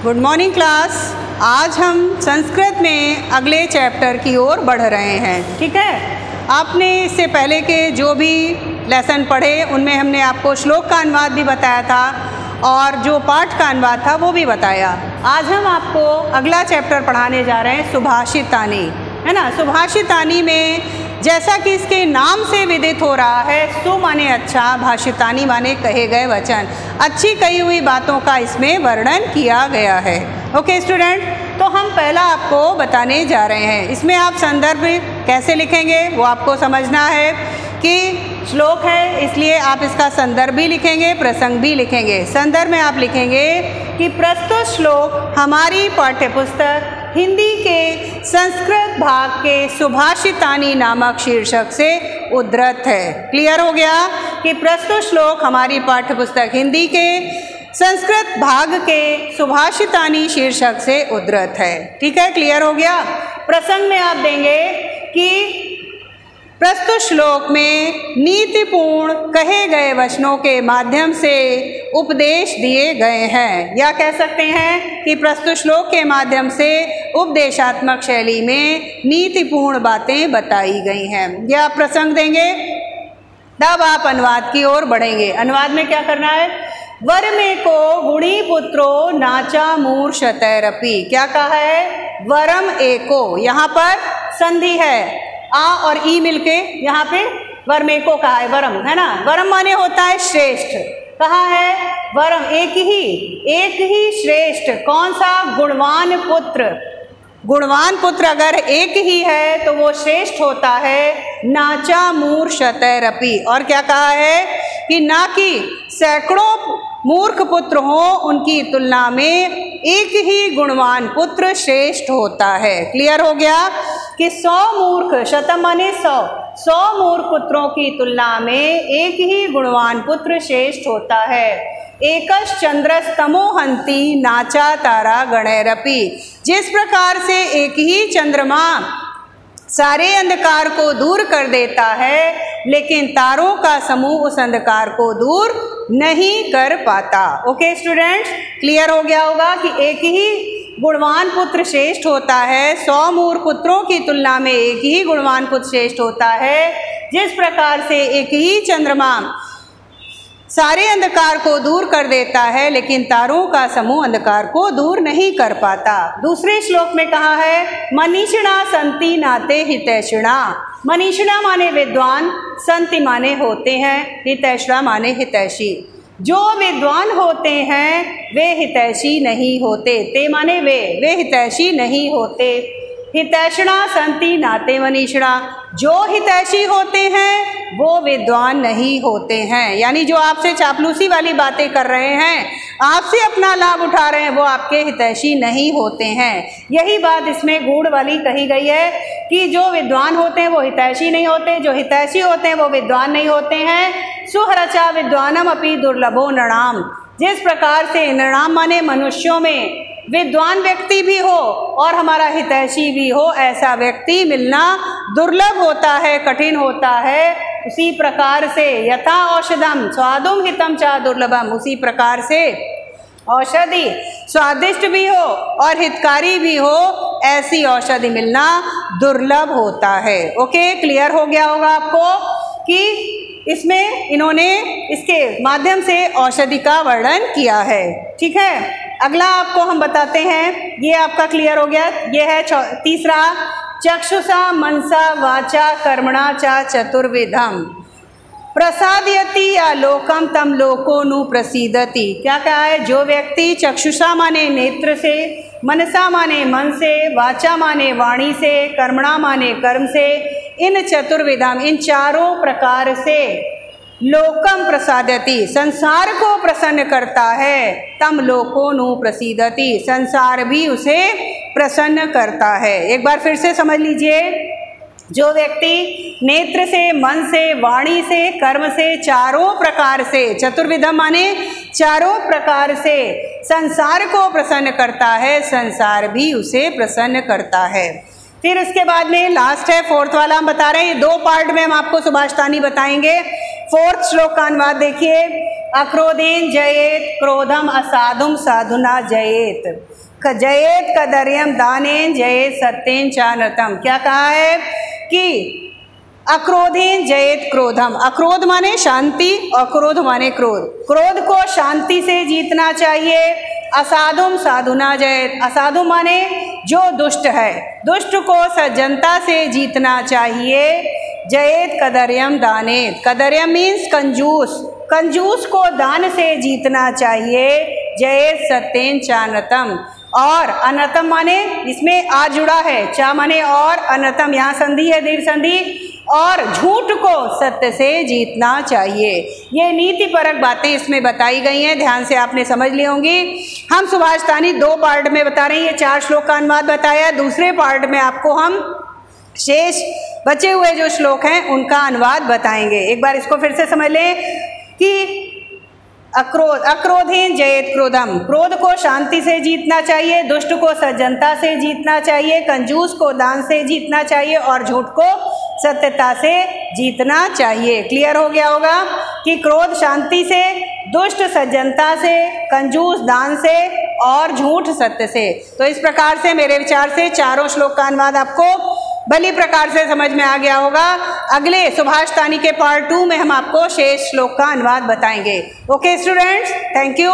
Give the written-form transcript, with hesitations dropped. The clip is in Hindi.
Good morning class. आज हम संस्कृत में अगले चैप्टर की ओर बढ़ रहे हैं। ठीक है, आपने इससे पहले के जो भी लेसन पढ़े उनमें हमने आपको श्लोक का अनुवाद भी बताया था और जो पाठ का अनुवाद था वो भी बताया। आज हम आपको अगला चैप्टर पढ़ाने जा रहे हैं सुभाषितानी, है ना। सुभाषितानी में जैसा कि इसके नाम से विदित हो रहा है, सु माने अच्छा, भाषितानी माने कहे गए वचन, अच्छी कही हुई बातों का इसमें वर्णन किया गया है। ओके स्टूडेंट, तो हम पहला आपको बताने जा रहे हैं। इसमें आप संदर्भ कैसे लिखेंगे वो आपको समझना है कि श्लोक है इसलिए आप इसका संदर्भ भी लिखेंगे, प्रसंग भी लिखेंगे। संदर्भ में आप लिखेंगे कि प्रस्तुत श्लोक हमारी पाठ्यपुस्तक हिंदी के संस्कृत भाग के सुभाषितानी नामक शीर्षक से उद्धृत है। क्लियर हो गया कि प्रस्तुत श्लोक हमारी पाठ्यपुस्तक हिंदी के संस्कृत भाग के सुभाषितानी शीर्षक से उद्धृत है। ठीक है, क्लियर हो गया। प्रसंग में आप देंगे कि प्रस्तुत श्लोक में नीतिपूर्ण कहे गए वचनों के माध्यम से उपदेश दिए गए हैं, या कह सकते हैं कि प्रस्तुत श्लोक के माध्यम से उपदेशात्मक शैली में नीतिपूर्ण बातें बताई गई हैं। यह आप प्रसंग देंगे, तब आप अनुवाद की ओर बढ़ेंगे। अनुवाद में क्या करना है? वर में को गुणी पुत्रो नाचा मूर्छतैरपि। क्या कहा है? वरम एको, यहाँ पर संधि है, आ और ई मिलके यहाँ पे वरमेको कहा है, वरम, है ना। वरम माने होता है श्रेष्ठ, कहा है वरम एक ही श्रेष्ठ। कौन सा? गुणवान पुत्र। गुणवान पुत्र अगर एक ही है तो वो श्रेष्ठ होता है। नाचा मूर्छतैरपि, और क्या कहा है कि ना कि सैकड़ों मूर्ख पुत्र हो, उनकी तुलना में एक ही गुणवान पुत्र श्रेष्ठ होता है। क्लियर हो गया कि 100 मूर्ख, शतम माने 100 मूर्ख पुत्रों की तुलना में एक ही गुणवान पुत्र श्रेष्ठ होता है। एकश चंद्रस्तमोहंती नाचा तारा गणैरपि। जिस प्रकार से एक ही चंद्रमा सारे अंधकार को दूर कर देता है, लेकिन तारों का समूह उस अंधकार को दूर नहीं कर पाता। ओके स्टूडेंट्स, क्लियर हो गया होगा कि एक ही गुणवान पुत्र श्रेष्ठ होता है। 100 मूर्ख पुत्रों की तुलना में एक ही गुणवान पुत्र श्रेष्ठ होता है। जिस प्रकार से एक ही चंद्रमा सारे अंधकार को दूर कर देता है, लेकिन तारों का समूह अंधकार को दूर नहीं कर पाता। दूसरे श्लोक में कहा है मनीषिणा संति नाते हितैषिणा। मनीषिणा माने विद्वान, संति माने होते हैं, हितैषिणा माने हितैषी। जो विद्वान होते हैं वे हितैषी नहीं होते। ते माने वे हितैषी नहीं होते। हितैषिणा संति नाते मनीषिणा। जो हितैषी होते हैं वो विद्वान नहीं होते हैं, यानी जो आपसे चापलूसी वाली बातें कर रहे हैं, आपसे अपना लाभ उठा रहे हैं, वो आपके हितैषी नहीं होते हैं। यही बात इसमें गूढ़ वाली कही गई है कि जो विद्वान होते हैं वो हितैषी नहीं होते, जो हितैषी होते हैं वो विद्वान नहीं होते हैं। सुहरचा विद्वानम अपि दुर्लभो नृणाम। जिस प्रकार से नृणाम माने मनुष्यों में विद्वान व्यक्ति भी हो और हमारा हितैषी भी हो, ऐसा व्यक्ति मिलना दुर्लभ होता है, कठिन होता है, उसी प्रकार से यथा औषधम स्वादुम हितम च दुर्लभम, उसी प्रकार से औषधि स्वादिष्ट भी हो और हितकारी भी हो, ऐसी औषधि मिलना दुर्लभ होता है। ओके, क्लियर हो गया होगा आपको कि इसमें इन्होंने इसके माध्यम से औषधि का वर्णन किया है। ठीक है, अगला आपको हम बताते हैं, ये आपका क्लियर हो गया। ये है तीसरा, चक्षुषा मनसा वाचा कर्मणा च चतुर्विधम प्रसादयति आलोकम तम लोको नु प्रसीदति। क्या कहा है? जो व्यक्ति चक्षुषा माने नेत्र से, मनसा माने मन से, वाचा माने वाणी से, कर्मणा माने कर्म से, इन चतुर्विधम, इन चारों प्रकार से लोकम प्रसादति, संसार को प्रसन्न करता है, तम लोको नु प्रसीदति, संसार भी उसे प्रसन्न करता है। एक बार फिर से समझ लीजिए, जो व्यक्ति नेत्र से, मन से, वाणी से, कर्म से, चारों प्रकार से, चतुर्विधम माने चारों प्रकार से संसार को प्रसन्न करता है, संसार भी उसे प्रसन्न करता है। फिर उसके बाद में लास्ट है, फोर्थ वाला हम बता रहे हैं। ये 2 पार्ट में हम आपको सुभाषितानी बताएंगे। फोर्थ श्लोक का अनुवाद देखिए। अक्रोधेन जयेत क्रोधम असाधुम साधुना जयेत। जयेत कदर्यम दानेन जयेत सत्येन चानृतम। क्या कहा है कि अक्रोधेन जयेत क्रोधम। अक्रोध माने शांति और क्रोध माने क्रोध। क्रोध को शांति से जीतना चाहिए। असाधुम साधुना जयेत। असाधु माने जो दुष्ट है, दुष्ट को सज्जनता से जीतना चाहिए। जयेत कदर्यम दानेत। कदर्यम मीन्स कंजूस, कंजूस को दान से जीतना चाहिए। जयेत सत्येन चानृतम। और अनृतम माने इसमें आ जुड़ा है, चा माने और, अनृतम यहाँ संधि है, दीर्घ संधि। और झूठ को सत्य से जीतना चाहिए। ये नीति परक बातें इसमें बताई गई हैं, ध्यान से आपने समझ ली होंगी। हम सुभाषितानी 2 पार्ट में बता रहे हैं, ये 4 श्लोक का अनुवाद बताया। दूसरे पार्ट में आपको हम शेष बचे हुए जो श्लोक हैं उनका अनुवाद बताएंगे। एक बार इसको फिर से समझ लें कि अक्रोधेन जयेत क्रोधम। क्रोध को शांति से जीतना चाहिए, दुष्ट को सज्जनता से जीतना चाहिए, कंजूस को दान से जीतना चाहिए और झूठ को सत्यता से जीतना चाहिए। क्लियर हो गया होगा कि क्रोध शांति से, दुष्ट सज्जनता से, कंजूस दान से और झूठ सत्य से। तो इस प्रकार से मेरे विचार से चारों श्लोक का अनुवाद आपको भली प्रकार से समझ में आ गया होगा। अगले सुभाषितानी के पार्ट 2 में हम आपको शेष श्लोक का अनुवाद बताएंगे। Okay students, thank you.